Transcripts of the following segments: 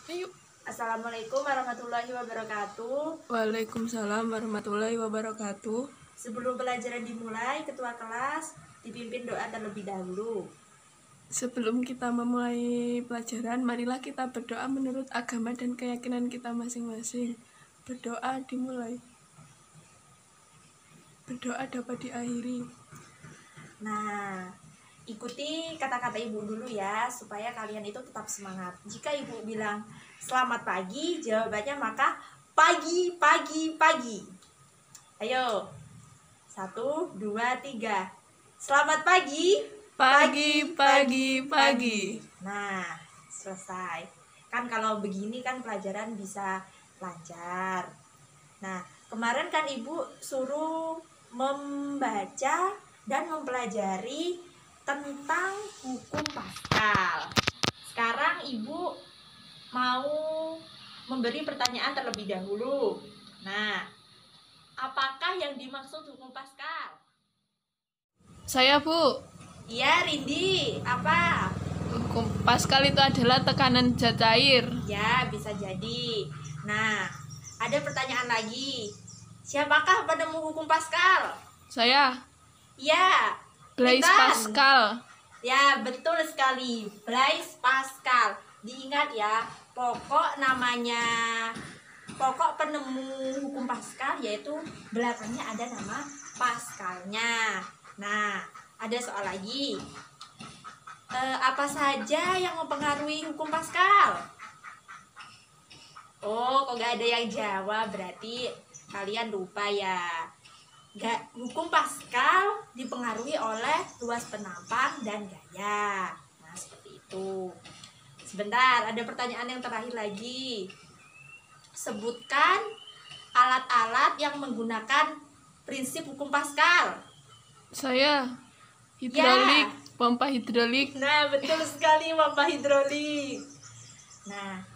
Ayo. Assalamualaikum warahmatullahi wabarakatuh. Waalaikumsalam warahmatullahi wabarakatuh. Sebelum pelajaran dimulai, ketua kelas dipimpin doa terlebih dahulu. Sebelum kita memulai pelajaran, marilah kita berdoa menurut agama dan keyakinan kita masing-masing. Berdoa dimulai. Berdoa dapat diakhiri. Nah, ikuti kata-kata ibu dulu ya, supaya kalian itu tetap semangat. Jika ibu bilang selamat pagi, jawabannya maka pagi, pagi, pagi. Ayo, 1, 2, 3. Selamat pagi. Pagi, pagi, pagi. Nah, selesai. Kan kalau begini kan pelajaran bisa lancar. Nah, kemarin kan ibu suruh membaca dan mempelajari tentang hukum Paskal. Sekarang ibu mau memberi pertanyaan terlebih dahulu. Nah, apakah yang dimaksud hukum Paskal? Saya, Bu. Iya, Rindi. Apa? Hukum Paskal itu adalah tekanan zat cair. Ya, bisa jadi. Nah, ada pertanyaan lagi. Siapakah penemu hukum Paskal? Saya, Ya, Blaise Intan. Pascal. Ya, betul sekali. Blaise Pascal. Diingat ya, pokok penemu hukum Paskal yaitu belakangnya ada nama Pascalnya. Nah, ada soal lagi. Apa saja yang mempengaruhi hukum Paskal? Oh, kok gak ada yang jawab, berarti kalian lupa ya. Hukum Paskal dipengaruhi oleh luas penampang dan gaya. Nah, seperti itu. Sebentar, ada pertanyaan yang terakhir lagi. Sebutkan alat-alat yang menggunakan prinsip hukum Paskal. Saya, hidrolik, pompa hidrolik. Nah, betul sekali, pompa hidrolik. Nah,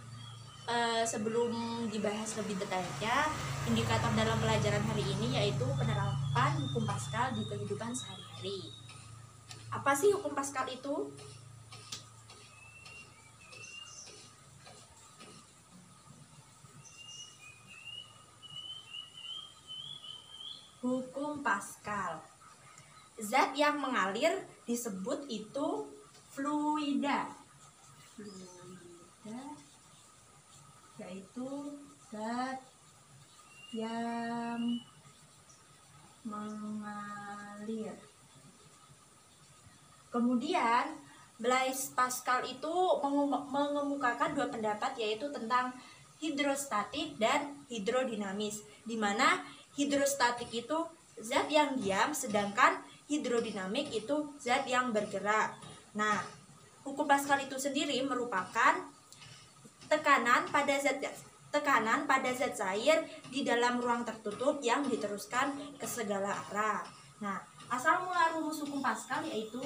sebelum dibahas lebih detailnya, indikator dalam pelajaran hari ini yaitu penerapan hukum Paskal di kehidupan sehari-hari. Apa sih hukum Paskal itu? Hukum Paskal. Zat yang mengalir disebut itu fluida. Fluida yaitu zat yang mengalir. Kemudian Blaise Pascal itu mengemukakan dua pendapat, yaitu tentang hidrostatik dan hidrodinamis, di mana hidrostatik itu zat yang diam, sedangkan hidrodinamik itu zat yang bergerak. Nah, hukum Pascal itu sendiri merupakan tekanan pada zat cair di dalam ruang tertutup yang diteruskan ke segala arah. Nah, asal mula rumus hukum Pascal yaitu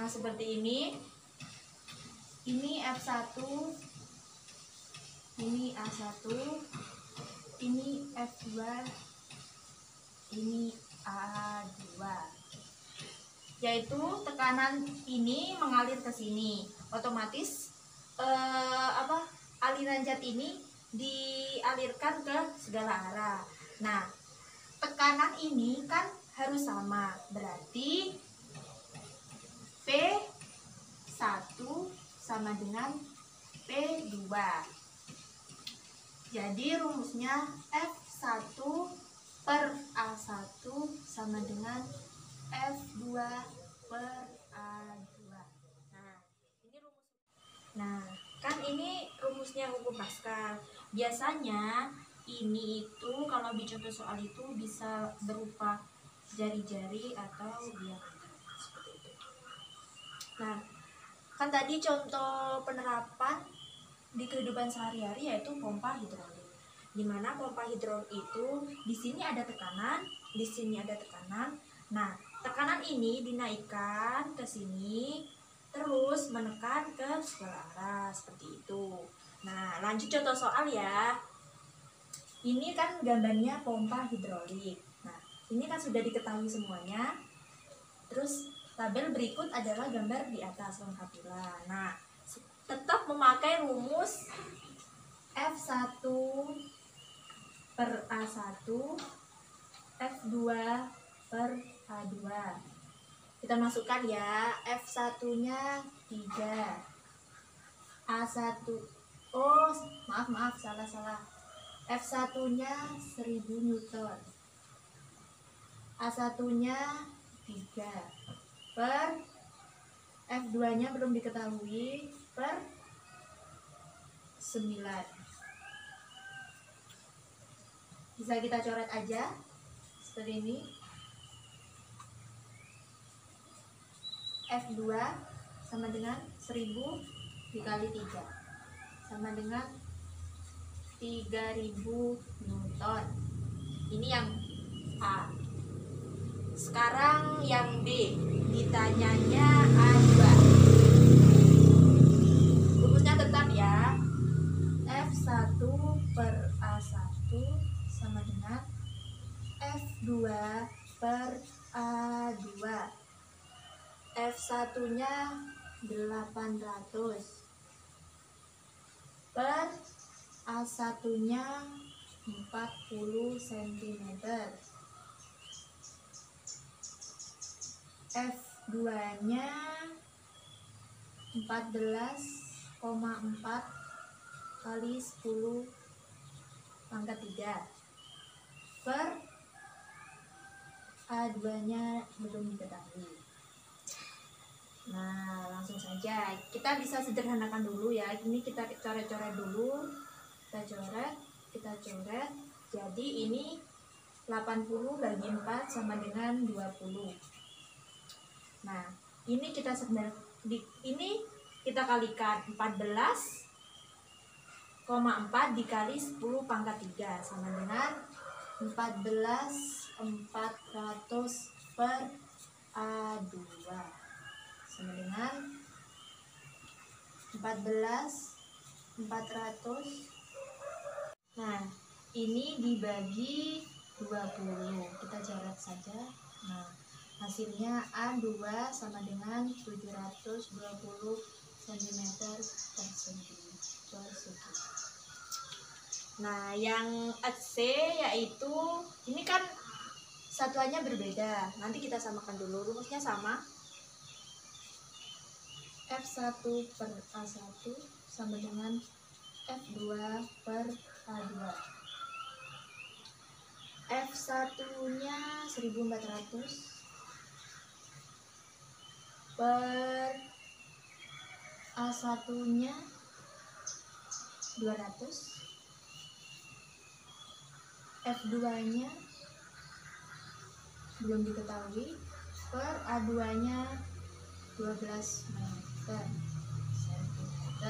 seperti ini. Ini F1, ini A1, ini F2, ini A2. Yaitu tekanan ini mengalir ke sini. Otomatis aliran zat ini dialirkan ke segala arah. Nah, tekanan ini kan harus sama. Berarti P1 sama dengan P2. Jadi rumusnya F1 per A1 sama dengan F2 per A2. Nah, kan ini rumusnya hukum Paskal. Biasanya ini itu kalau di contoh soal itu bisa berupa jari-jari atau diagram seperti itu. Nah, kan tadi contoh penerapan di kehidupan sehari-hari yaitu pompa hidrolik. Di mana pompa hidrolik itu di sini ada tekanan, di sini ada tekanan. Nah, tekanan ini dinaikkan ke sini terus menekan ke segala arah seperti itu. Nah, Nah, lanjut contoh soal ya. Ini kan gambarnya pompa hidrolik. Nah, ini kan sudah diketahui semuanya. Terus tabel berikut adalah gambar di atas, lengkapilah. Nah, tetap memakai rumus F1 per A1, F2 per A2. Kita masukkan ya, F1-nya 3, A1, oh maaf, salah. F1-nya 1000 Newton, A1-nya 3, per F2-nya belum diketahui, per 9. Bisa kita coret aja seperti ini. F2 sama dengan 1000 dikali 3 sama dengan 3000 Newton. Ini yang A. Sekarang yang B, ditanyanya A2. Rumusnya tetap ya, F1 per A1 sama dengan F2 per A2. F1-nya 800 per A1-nya 40 cm. F2-nya 14,4 kali 10 pangkat 3 per A2-nya belum diketahui. Nah, langsung saja kita bisa sederhanakan dulu ya. Ini kita coret-coret dulu. Kita coret. Jadi ini 80 bagi 4 sama dengan 20. Nah, ini kita ini kita kalikan 14,4 dikali 10 pangkat 3 sama dengan 14.400 per A2 sama dengan 14.400. Nah, ini dibagi 20. Kita coret saja. Nah, hasilnya A2 sama dengan 720 cm persegi. Nah, yang C yaitu ini kan satuannya berbeda. Nanti kita samakan dulu. Rumusnya sama. F1 per A1 sama dengan F2 per A2. F1-nya 1400 per A1-nya 200. F2-nya belum diketahui, per A2-nya 12 meter cm.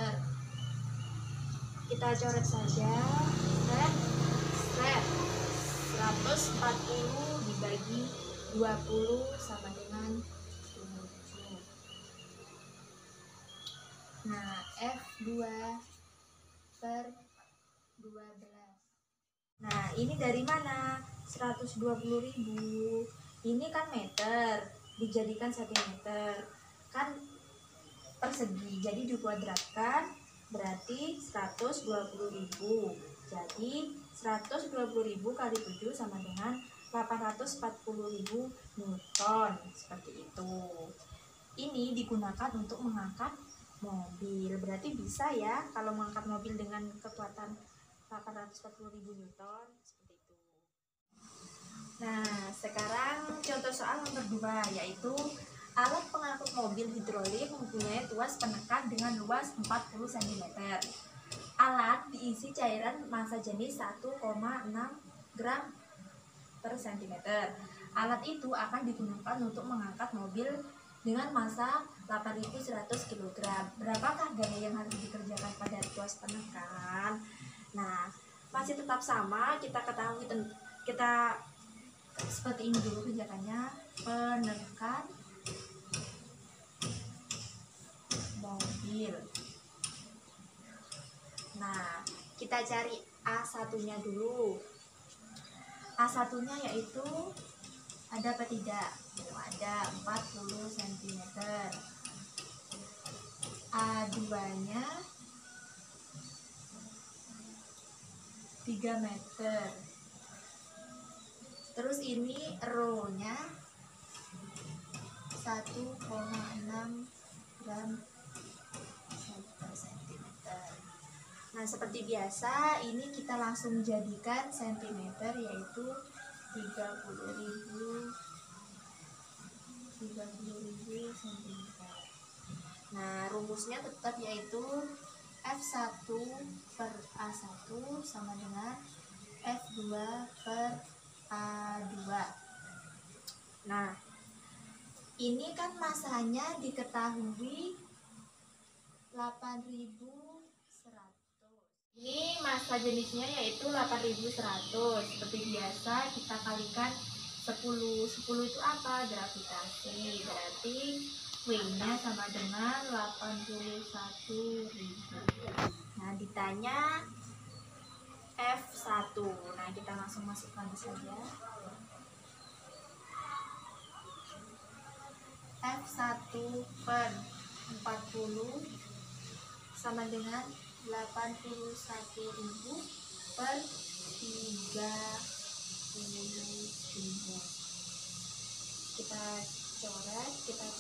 Kita coret saja. Set 140 dibagi 20 sama dengan 7. Nah, F2 per 12. Nah, ini dari mana? 120.000. Ini kan meter, dijadikan cm. Kan persegi, jadi dikuadratkan berarti 120.000. Jadi 120.000 kali 7 sama dengan 840.000 Newton. Seperti itu. Ini digunakan untuk mengangkat mobil. Berarti bisa ya kalau mengangkat mobil dengan kekuatan 840.000 Newton. Seperti itu. Nah, sekarang contoh soal nomor 2, yaitu alat pengangkut mobil hidrolik mempunyai tuas penekan dengan luas 40 cm. Alat diisi cairan massa jenis 1,6 gram per cm. Alat itu akan digunakan untuk mengangkat mobil dengan massa 8.100 kg. Berapakah gaya yang harus dikerjakan pada tuas penekan? Nah, masih tetap sama, kita ketahui kita seperti ini dulu kerjakannya. Penekan mobil. Nah, kita cari A1-nya dulu. A1-nya yaitu ada apa tidak? Ada 40 cm. A2-nya 3 meter. Terus ini rho-nya 1,6 gram per cm. Nah, seperti biasa ini kita langsung jadikan cm, yaitu 30.000 cm. Nah, rumusnya tetap yaitu F1 per A1 sama dengan F2 per A2. Nah, ini kan masanya diketahui 8.100. Ini massa jenisnya yaitu 8.100. Seperti biasa kita kalikan 10. 10 itu apa? Gravitasi. Berarti W-nya sama dengan 81.000. Nah, ditanya F1. Nah, kita langsung masukkan saja. F1 per 40 sama dengan 81.000 per 30.000. Kita coret jadi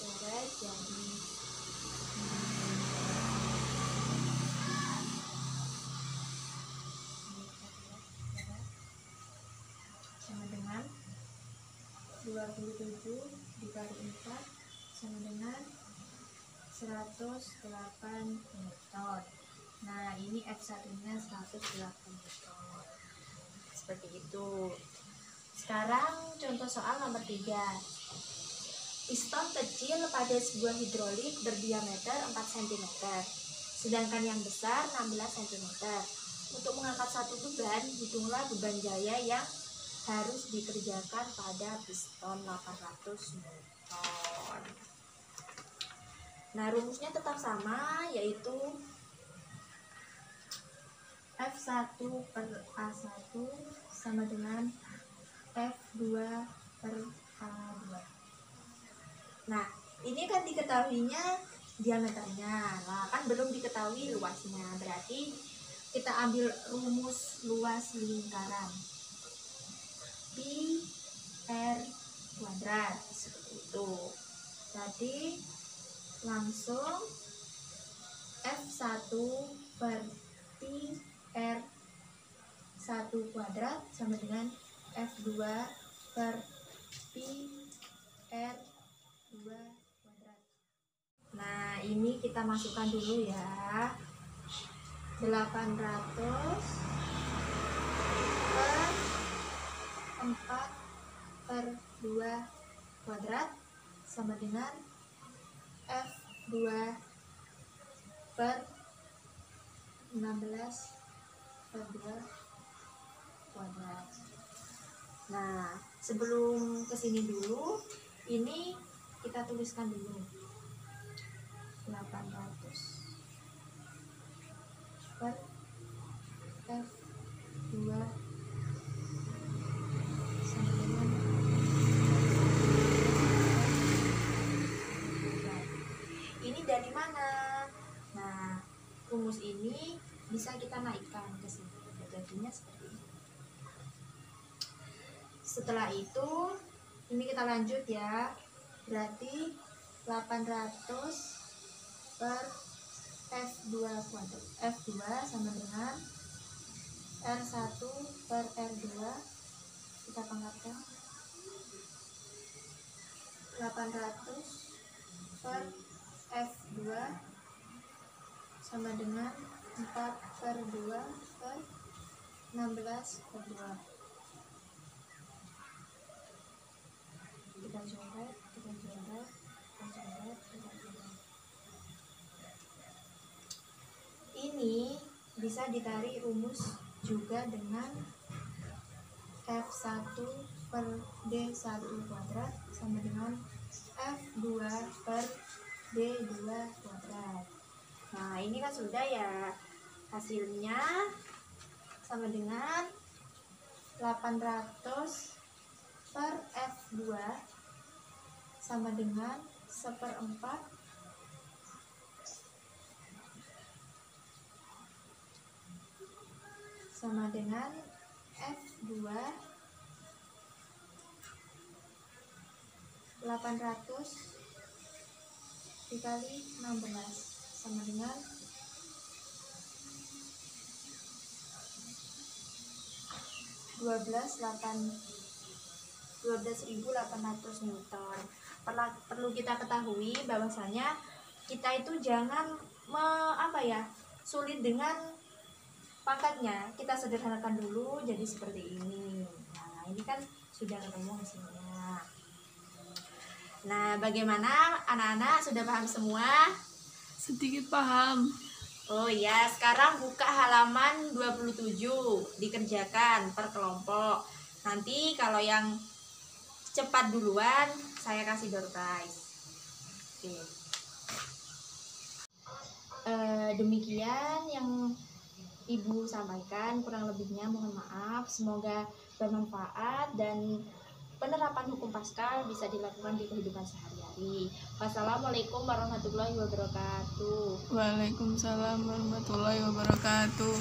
sama dengan 27 dikali 4 sama dengan 108 Newton. Nah, ini F1-nya 108 Newton. Seperti itu. Sekarang contoh soal nomor 3. Piston kecil pada sebuah hidrolik berdiameter 4 cm, sedangkan yang besar 16 cm. Untuk mengangkat satu beban, hitunglah beban jaya yang harus dikerjakan pada piston 800 Newton. Nah, rumusnya tetap sama, yaitu F1 per A1 sama dengan F2 per A2. Nah, ini kan diketahuinya diameternya. Nah, kan belum diketahui luasnya. Berarti kita ambil rumus luas lingkaran. Pi R kuadrat. Seperti itu. Jadi, langsung F1 per Pi R 1 kuadrat sama dengan F2 per Pi R 2 kuadrat. Nah, ini kita masukkan dulu ya. 800 per 4 per 2 kuadrat sama dengan F2 per 16 per 2 kuadrat. Nah, sebelum kesini dulu, ini kita tuliskan dulu 800 per F2 sama dengan ini dari mana? Nah, rumus ini bisa kita naikkan ke sini. Jadinya seperti ini. Setelah itu, ini kita lanjut ya. Berarti 800 per F2 kuadrat. F2 sama dengan R1 per R2. Kita pangkatkan 800 per F2 sama dengan 4 per 2 per 16 per 2. Kita coret. Ini bisa ditarik rumus juga dengan F1 per D1 kuadrat sama dengan F2 per D2 kuadrat. Nah, ini kan sudah ya. Hasilnya sama dengan 800 per F2 sama dengan 1/4 sama dengan F2 800 dikali 16 sama dengan 12.800 Newton. Perlu kita ketahui bahwasanya kita itu jangan sulit dengan pangkatnya. Kita sederhanakan dulu jadi seperti ini. Nah, ini kan sudah ketemu hasilnya. Nah, bagaimana anak-anak, sudah paham semua? Sedikit paham. Oh ya, sekarang buka halaman 27, dikerjakan per kelompok. Nanti kalau yang cepat duluan, saya kasih door prize. Oke. Demikian yang Ibu sampaikan, kurang lebihnya mohon maaf. Semoga bermanfaat dan penerapan hukum Paskal bisa dilakukan di kehidupan sehari-hari. Wassalamualaikum warahmatullahi wabarakatuh. Waalaikumsalam warahmatullahi wabarakatuh.